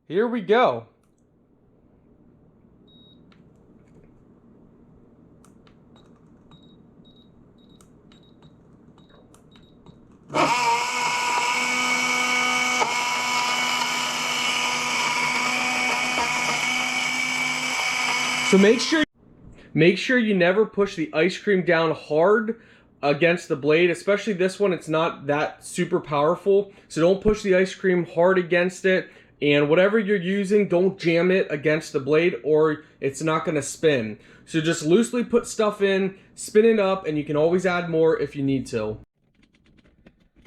here we go. So make sure you never push the ice cream down hard against the blade, especially this one. It's not that super powerful, so don't push the ice cream hard against it. And whatever you're using, don't jam it against the blade or it's not going to spin. So just loosely put stuff in, spin it up, and you can always add more if you need to.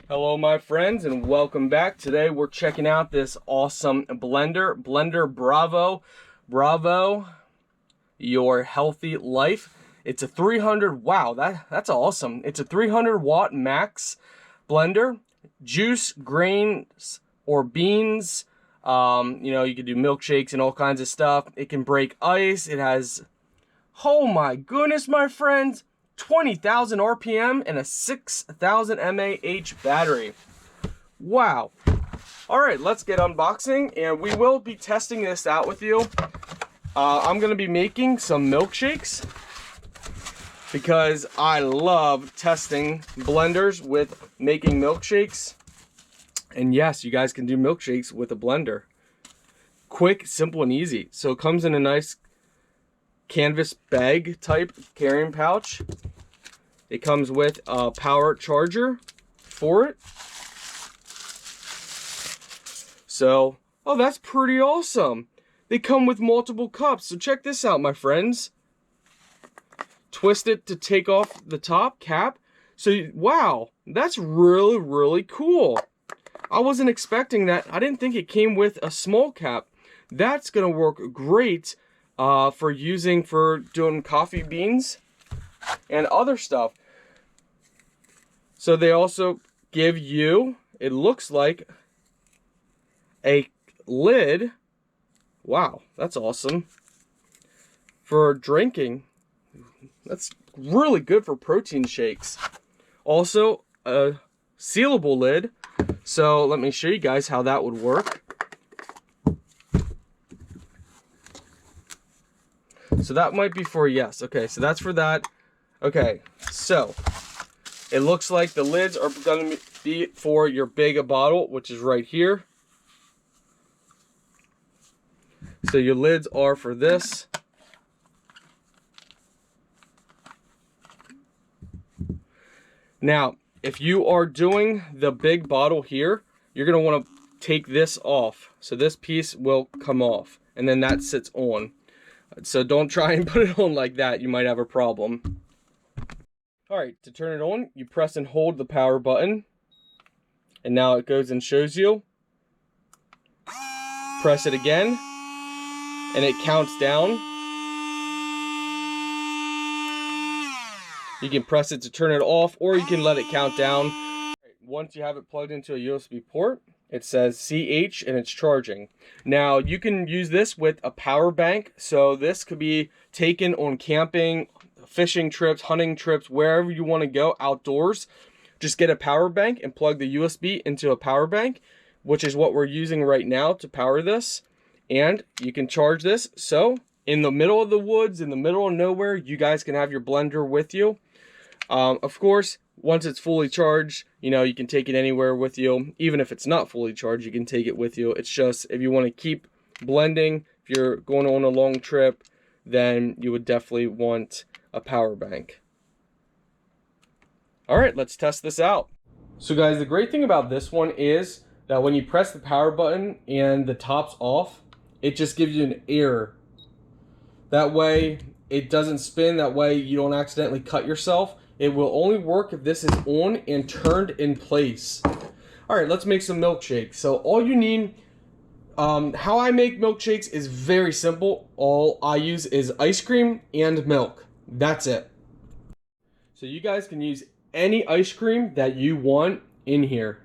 Hello my friends, and welcome back. Today we're checking out this awesome blender Bravo Your Healthy Life. It's a 300, wow, that's awesome. It's a 300 watt max blender. Juice, grains, or beans. You know, you can do milkshakes and all kinds of stuff. It can break ice. It has, oh my goodness, my friends, 20,000 RPM and a 6,000 mAh battery. Wow. All right, let's get unboxing, and we will be testing this out with you. I'm gonna be making some milkshakes because I love testing blenders with making milkshakes. And yes, you guys can do milkshakes with a blender. Quick, simple, and easy. So it comes in a nice canvas bag type carrying pouch. It comes with a power charger for it. So, oh, that's pretty awesome. They come with multiple cups. So check this out, my friends. Twist it to take off the top cap. So, wow, that's really, really cool. I wasn't expecting that. I didn't think it came with a small cap. That's gonna work great for doing coffee beans and other stuff. So they also give you, it looks like, a lid. Wow, that's awesome. For drinking. That's really good for protein shakes. Also, a sealable lid. So let me show you guys how that would work. So that might be for, yes. Okay, so that's for that. Okay, so it looks like the lids are going to be for your big bottle, which is right here. So your lids are for this. Now, if you are doing the big bottle here, you're going to want to take this off. So this piece will come off, and then that sits on. So don't try and put it on like that. You might have a problem. All right, to turn it on, you press and hold the power button. And now it goes and shows you. Press it again, and it counts down. You can press it to turn it off, or you can let it count down. Once you have it plugged into a USB port, it says CH and it's charging. Now you can use this with a power bank. So this could be taken on camping, fishing trips, hunting trips, wherever you want to go outdoors. Just get a power bank and plug the USB into a power bank, which is what we're using right now to power this. And you can charge this. So in the middle of the woods, in the middle of nowhere, you guys can have your blender with you. Of course, once it's fully charged, you know, you can take it anywhere with you. Even if it's not fully charged, you can take it with you. It's just, if you want to keep blending, if you're going on a long trip, then you would definitely want a power bank. All right, let's test this out. So guys, the great thing about this one is that when you press the power button and the top's off, it just gives you an error. That way it doesn't spin, that way you don't accidentally cut yourself. It will only work if this is on and turned in place. All right, let's make some milkshakes. So all you need, how I make milkshakes is very simple. All I use is ice cream and milk. That's it. So you guys can use any ice cream that you want in here.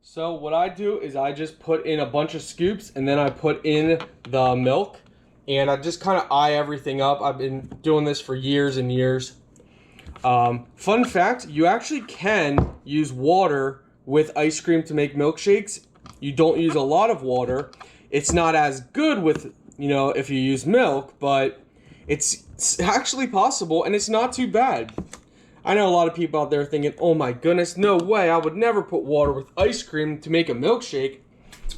So what I do is I just put in a bunch of scoops, and then I put in the milk, and I just kind of eye everything up. I've been doing this for years and years. Fun fact, you actually can use water with ice cream to make milkshakes. you don't use a lot of water. It's not as good with, you know, if you use milk, but it's actually possible, and it's not too bad. I know a lot of people out there thinking, oh my goodness, no way, I would never put water with ice cream to make a milkshake.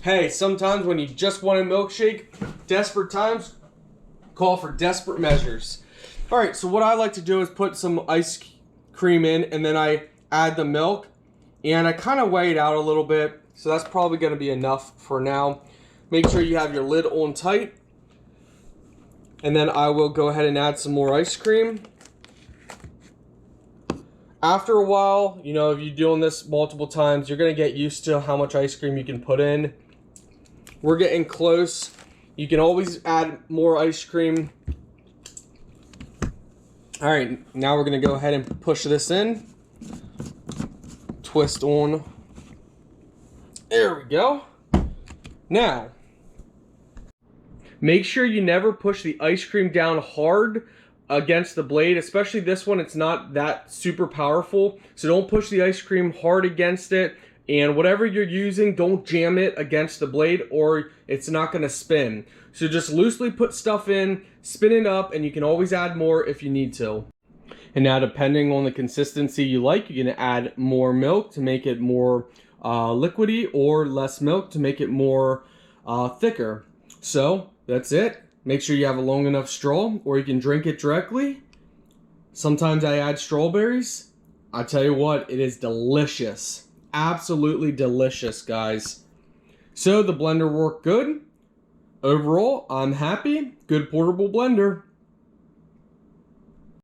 Hey, sometimes when you just want a milkshake, desperate times call for desperate measures. All right, so what I like to do is put some ice cream in, and then I add the milk, and I kind of weigh it out a little bit, so that's probably going to be enough for now. Make sure you have your lid on tight, and then I will go ahead and add some more ice cream. After a while, you know, if you're doing this multiple times, you're going to get used to how much ice cream you can put in. We're getting close. You can always add more ice cream. All right, now we're going to go ahead and push this in. Twist on. There we go. Now, make sure you never push the ice cream down hard against the blade, especially this one. It's not that super powerful, so don't push the ice cream hard against it, and whatever you're using, don't jam it against the blade or it's not going to spin. So just loosely put stuff in, spin it up, and you can always add more if you need to. And now, depending on the consistency you like, you can add more milk to make it more liquidy, or less milk to make it more thicker. So that's it. Make sure you have a long enough straw, or you can drink it directly. Sometimes I add strawberries. I tell you what, it is delicious. Absolutely delicious, guys. So the blender worked good. Overall, I'm happy. Good portable blender.